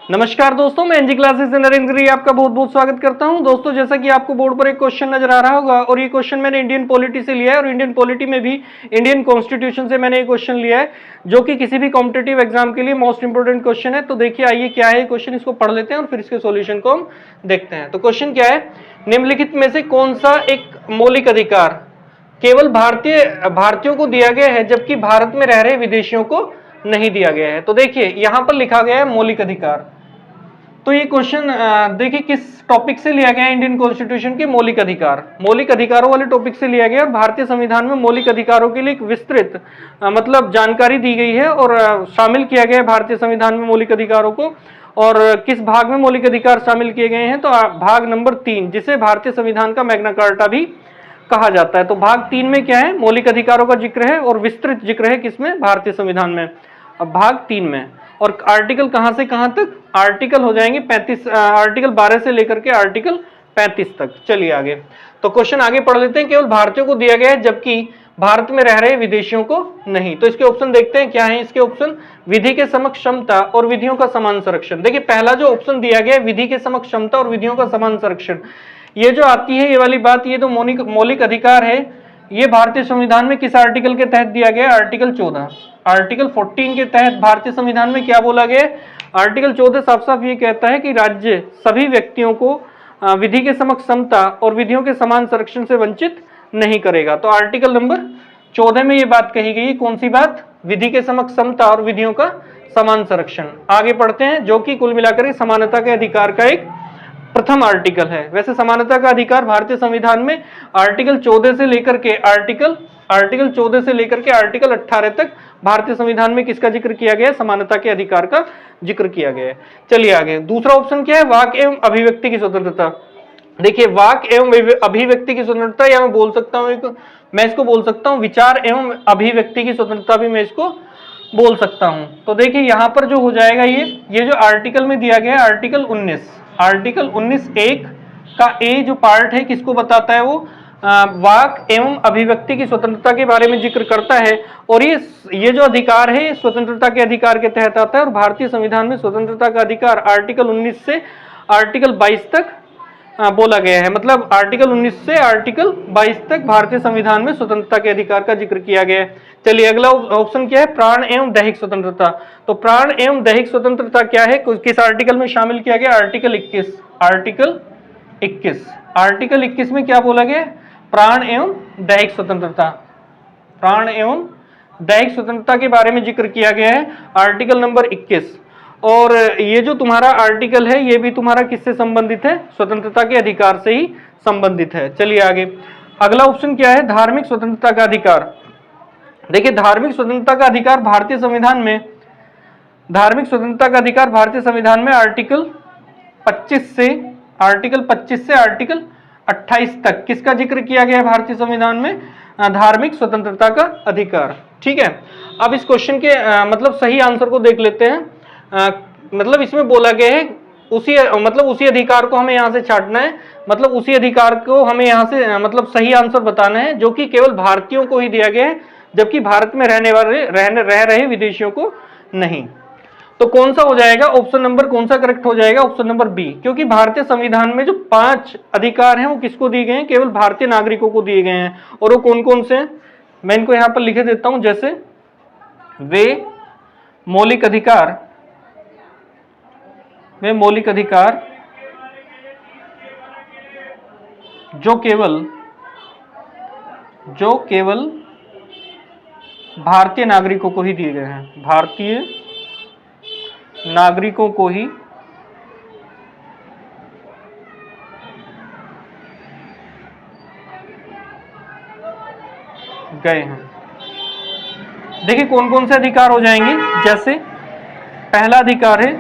नमस्कार दोस्तों, मैं एनजी क्लासेस से नरेंद्र गिरी आपका बहुत बहुत स्वागत करता हूं। दोस्तों, जैसा कि आपको बोर्ड पर एक क्वेश्चन नजर आ रहा होगा और ये क्वेश्चन मैंने इंडियन पॉलिटी से लिया है और इंडियन पॉलिटी में भी इंडियन कॉन्स्टिट्यूशन से मैंने ये क्वेश्चन लिया है जो कि किसी भी कॉम्पिटेटिव एग्जाम के लिए मोस्ट इंपोर्टेंट क्वेश्चन है। तो देखिए, आइए क्या है क्वेश्चन, इसको पढ़ लेते हैं और फिर इसके सोल्यूशन को हम देखते हैं। तो क्वेश्चन क्या है, निम्नलिखित में से कौन सा एक मौलिक अधिकार केवल भारतीयों को दिया गया है जबकि भारत में रह रहे विदेशियों को नहीं दिया गया है। तो देखिए यहां पर लिखा गया है मौलिक अधिकार। तो ये क्वेश्चन देखिए किस टॉपिक से लिया गया है, इंडियन कॉन्स्टिट्यूशन के मौलिक अधिकार, मौलिक अधिकारों वाले टॉपिक से लिया गया। और भारतीय संविधान में मौलिक अधिकारों के लिए एक विस्तृत मतलब जानकारी दी गई है और शामिल किया गया है भारतीय संविधान में मौलिक अधिकारों को। और किस भाग में मौलिक अधिकार शामिल किए गए हैं, तो भाग नंबर 3, जिसे भारतीय संविधान का मैग्ना कार्टा भी कहा जाता है। तो भाग 3 में क्या है, मौलिक अधिकारों का जिक्र है और विस्तृत जिक्र है किसमें, भारतीय संविधान में। अब भाग 3 में और आर्टिकल कहां से कहां तक, आर्टिकल हो जाएंगे 35, आर्टिकल 12 से लेकर के आर्टिकल 35 तक। चलिए आगे, तो क्वेश्चन आगे पढ़ लेते हैं। केवल भारतीयों को दिया गया है जबकि भारत में रह रहे विदेशियों को नहीं। तो इसके ऑप्शन देखते हैं क्या है इसके ऑप्शन, विधि के समक्ष क्षमता और विधियों का समान संरक्षण। देखिए पहला जो ऑप्शन दिया गया है, विधि के समक्ष क्षमता और विधियों का समान संरक्षण, ये जो आती है ये वाली बात, ये तो मौलिक अधिकार है, ये भारतीय संविधान में किस आर्टिकल के तहत दिया गया, आर्टिकल 14, आर्टिकल 14 के तहत भारतीय संविधान में क्या बोला गया, आर्टिकल 14 साफ साफ ये कहता है कि राज्य सभी व्यक्तियों को विधि के समक्ष समता और विधियों के समान संरक्षण से वंचित नहीं करेगा। तो आर्टिकल नंबर 14 में ये बात कही गई, कौन सी बात, विधि के समक्ष समता और विधियों का समान संरक्षण। आगे पढ़ते हैं, जो कि कुल मिलाकर समानता के अधिकार का एक प्रथम आर्टिकल है। वैसे समानता का अधिकार भारतीय संविधान में आर्टिकल 14 से लेकर के आर्टिकल 18 तक भारतीय संविधान में किसका जिक्र किया गया है, समानता के अधिकार का जिक्र किया गया है। चलिए आगे, दूसरा ऑप्शन क्या है, वाक एवं अभिव्यक्ति की स्वतंत्रता। देखिए वाक एवं अभिव्यक्ति की स्वतंत्रता, या मैं बोल सकता हूं मैं इसको बोल सकता हूं विचार एवं अभिव्यक्ति की स्वतंत्रता भी मैं इसको बोल सकता हूं। तो देखिए यहां पर जो हो जाएगा, ये जो आर्टिकल में दिया गया है आर्टिकल 19(1) का ए जो पार्ट है किसको बताता है, वो वाक एवं अभिव्यक्ति की स्वतंत्रता के बारे में जिक्र करता है। और ये जो अधिकार है स्वतंत्रता के अधिकार के तहत आता है। और भारतीय संविधान में स्वतंत्रता का अधिकार आर्टिकल 19 से आर्टिकल 22 तक बोला गया है। मतलब आर्टिकल 19 से आर्टिकल 22 तक भारतीय संविधान में स्वतंत्रता के अधिकार का जिक्र किया गया है। चलिए अगला ऑप्शन क्या है, प्राण एवं दैहिक स्वतंत्रता। तो प्राण एवं दैहिक स्वतंत्रता क्या है, किस आर्टिकल में शामिल किया गया, आर्टिकल 21 में क्या बोला गया, प्राण एवं दैहिक स्वतंत्रता, प्राण एवं दैहिक स्वतंत्रता के बारे में जिक्र किया गया है आर्टिकल नंबर 21। और ये जो तुम्हारा आर्टिकल है ये भी तुम्हारा किससे संबंधित है, स्वतंत्रता के अधिकार से ही संबंधित है। चलिए आगे, अगला ऑप्शन क्या है, धार्मिक स्वतंत्रता का अधिकार। देखिए धार्मिक स्वतंत्रता का अधिकार भारतीय संविधान में, धार्मिक स्वतंत्रता का अधिकार भारतीय संविधान में आर्टिकल 25 से आर्टिकल 28 तक किसका जिक्र किया गया है भारतीय संविधान में, धार्मिक स्वतंत्रता का अधिकार। ठीक है, अब इस क्वेश्चन के मतलब सही आंसर को देख लेते हैं। मतलब इसमें बोला गया है उसी अधिकार को हमें यहाँ से छांटना है, मतलब उसी अधिकार को हमें यहाँ से मतलब सही आंसर बताना है जो कि केवल भारतीयों को ही दिया गया है जबकि भारत में रह रहे विदेशियों को नहीं। तो कौन सा हो जाएगा, ऑप्शन नंबर कौन सा करेक्ट हो जाएगा, ऑप्शन नंबर बी। क्योंकि भारतीय संविधान में जो 5 अधिकार हैं वो किसको दिए गए हैं, केवल भारतीय नागरिकों को दिए गए हैं। और वो कौन कौन से हैं, मैं इनको यहाँ पर लिखे देता हूं, जैसे वे मौलिक अधिकार जो केवल भारतीय नागरिकों को ही दिए गए हैं, भारतीय नागरिकों को ही गए हैं। देखिए कौन कौन से अधिकार हो जाएंगे, जैसे पहला अधिकार है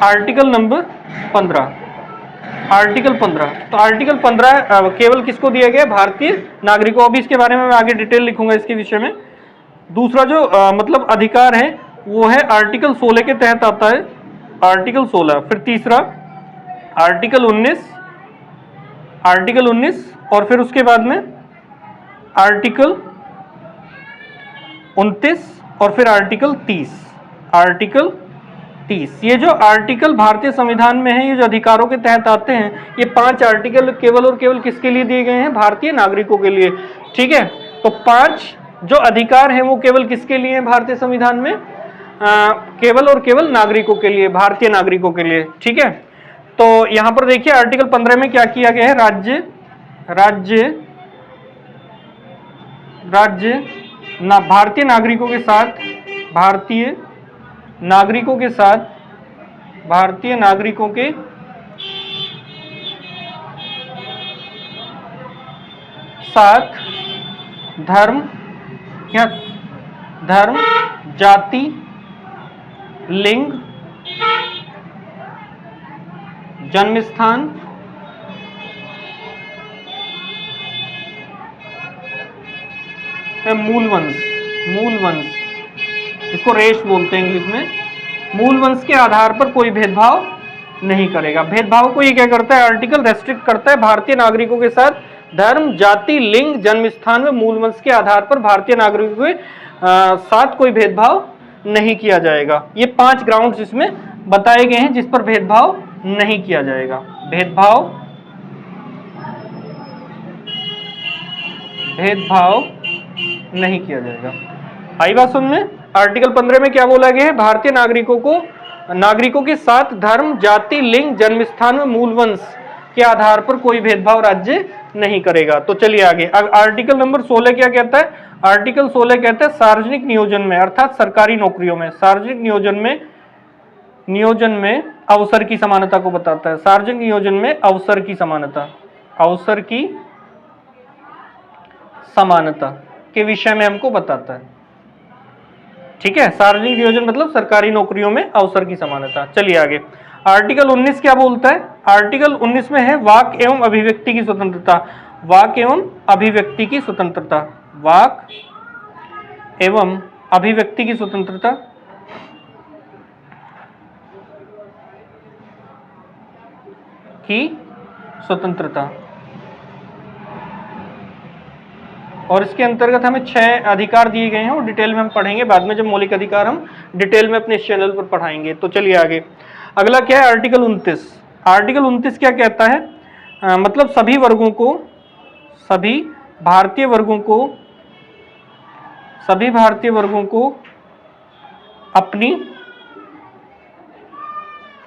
आर्टिकल नंबर 15, आर्टिकल 15। तो आर्टिकल 15 केवल किसको दिया गया, भारतीय नागरिकों। अभी इसके बारे में मैं आगे डिटेल लिखूंगा इसके विषय में। दूसरा जो मतलब अधिकार है वो है आर्टिकल 16 के तहत आता है, आर्टिकल 16। फिर तीसरा आर्टिकल 19 और फिर उसके बाद में आर्टिकल 29 और फिर आर्टिकल 30, आर्टिकल 30। ये जो आर्टिकल भारतीय संविधान में है, ये जो अधिकारों के तहत आते हैं, ये 5 आर्टिकल केवल और केवल किसके लिए दिए गए हैं? भारतीय नागरिकों के लिए। ठीक है, तो 5 जो अधिकार हैं वो केवल किसके लिए हैं भारतीय संविधान में? केवल और केवल नागरिकों के लिए, भारतीय नागरिकों के लिए। ठीक है, तो यहां पर देखिए आर्टिकल 15 में क्या किया गया है? भारतीय नागरिकों के साथ धर्म जाति लिंग जन्म स्थान मूल वंश, इसको रेश बोलते हैं इंग्लिश में। मूल वंश के आधार पर कोई भेदभाव नहीं करेगा। भेदभाव को ये क्या करता है? आर्टिकल रेस्ट्रिक्ट करता है। भारतीय नागरिकों के साथ धर्म जाति लिंग जन्म स्थान में मूल वंश के आधार पर भारतीय नागरिकों के साथ कोई भेदभाव नहीं किया जाएगा। ये 5 ग्राउंड्स इसमें बताए गए हैं जिस पर भेदभाव नहीं किया जाएगा। भेदभाव नहीं किया जाएगा। आई बात समझ में? आर्टिकल 15 में क्या बोला गया है? भारतीय नागरिकों के साथ धर्म जाति लिंग जन्म स्थान में मूल वंश के आधार पर कोई भेदभाव राज्य नहीं करेगा। तो चलिए आगे। आर्टिकल नंबर 16 क्या कहता है? आर्टिकल 16 कहता है सार्वजनिक नियोजन में, अर्थात सरकारी नौकरियों में, सार्वजनिक नियोजन में अवसर की समानता को बताता है। सार्वजनिक नियोजन में अवसर की समानता के विषय में हमको बताता है। ठीक है, सार्वजनिक नियोजन मतलब सरकारी नौकरियों में अवसर की समानता। चलिए आगे। आर्टिकल 19 क्या बोलता है? आर्टिकल 19 में है वाक एवं अभिव्यक्ति की स्वतंत्रता। वाक एवं अभिव्यक्ति की स्वतंत्रता और इसके अंतर्गत हमें 6 अधिकार दिए गए हैं और डिटेल में हम पढ़ेंगे बाद में, जब मौलिक अधिकार हम डिटेल में अपने इस चैनल पर पढ़ाएंगे। तो चलिए आगे। अगला क्या है? आर्टिकल 29। आर्टिकल 29 क्या कहता है? मतलब सभी भारतीय वर्गों को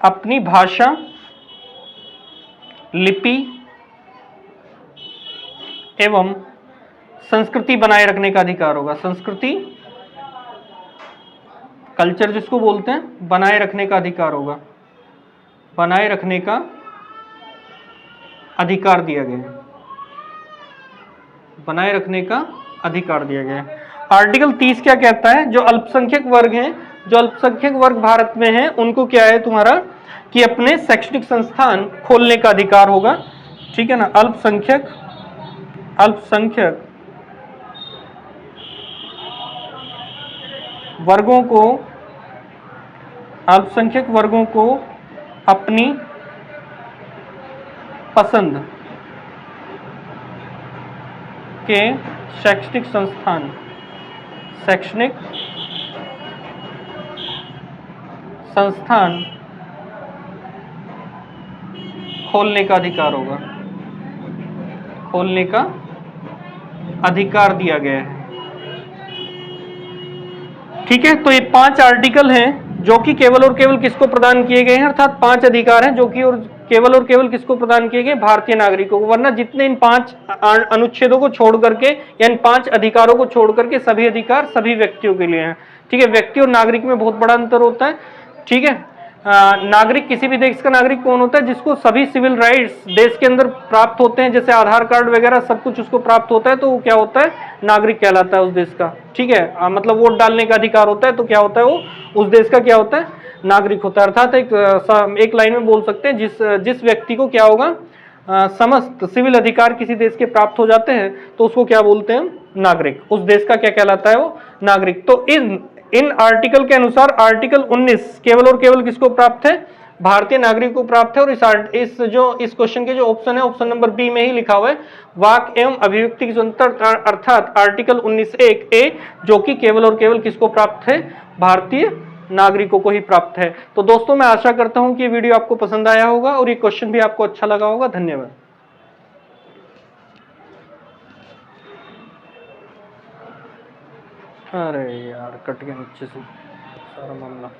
अपनी भाषा लिपि एवं संस्कृति बनाए रखने का अधिकार होगा। संस्कृति कल्चर जिसको बोलते हैं, बनाए रखने का अधिकार होगा। बनाए रखने का अधिकार दिया गया है। बनाए रखने का अधिकार दिया गया है। आर्टिकल 30 क्या कहता है? जो अल्पसंख्यक वर्ग भारत में हैं उनको क्या है तुम्हारा कि अपने शैक्षणिक संस्थान खोलने का अधिकार होगा। ठीक है ना? अल्पसंख्यक वर्गों को अपनी पसंद के शैक्षणिक संस्थान खोलने का अधिकार होगा। खोलने का अधिकार दिया गया है। ठीक है, तो ये 5 आर्टिकल हैं जो कि केवल और केवल किसको प्रदान किए गए हैं? अर्थात 5 अधिकार हैं जो कि केवल और केवल किसको प्रदान किए गए? भारतीय नागरिकों को। वरना जितने इन 5 अनुच्छेदों को छोड़ करके या इन 5 अधिकारों को छोड़ करके सभी अधिकार सभी व्यक्तियों के लिए हैं। ठीक है, व्यक्ति और नागरिक में बहुत बड़ा अंतर होता है। ठीक है, नागरिक किसी भी देश का नागरिक कौन होता है? जिसको सभी सिविल राइट्स देश के अंदर प्राप्त होते हैं, जैसे आधार कार्ड वगैरह सब कुछ उसको प्राप्त होता है, तो वो क्या होता है? नागरिक कहलाता है उस देश का। ठीक है, मतलब वोट डालने का अधिकार होता है, तो क्या होता है? वो उस देश का क्या होता है? नागरिक होता है। अर्थात एक लाइन में बोल सकते हैं, जिस व्यक्ति को क्या होगा? समस्त सिविल अधिकार किसी देश के प्राप्त हो जाते हैं तो उसको क्या बोलते हैं? नागरिक। उस देश का क्या कहलाता है? वो नागरिक। तो इन आर्टिकल के अनुसार आर्टिकल 19 केवल और केवल किसको प्राप्त है? भारतीय नागरिक को प्राप्त है। और इस क्वेश्चन के जो ऑप्शन है, ऑप्शन नंबर बी में ही लिखा हुआ है वाक एवं अभिव्यक्ति की स्वतंत्रता, अर्थात आर्टिकल 19(1) ए, जो कि केवल और केवल किसको प्राप्त है? भारतीय नागरिकों को ही प्राप्त है। तो दोस्तों मैं आशा करता हूं कि ये वीडियो आपको पसंद आया होगा और ये क्वेश्चन भी आपको अच्छा लगा होगा। धन्यवाद। अरे यार कट गया नीचे से सारा मामला।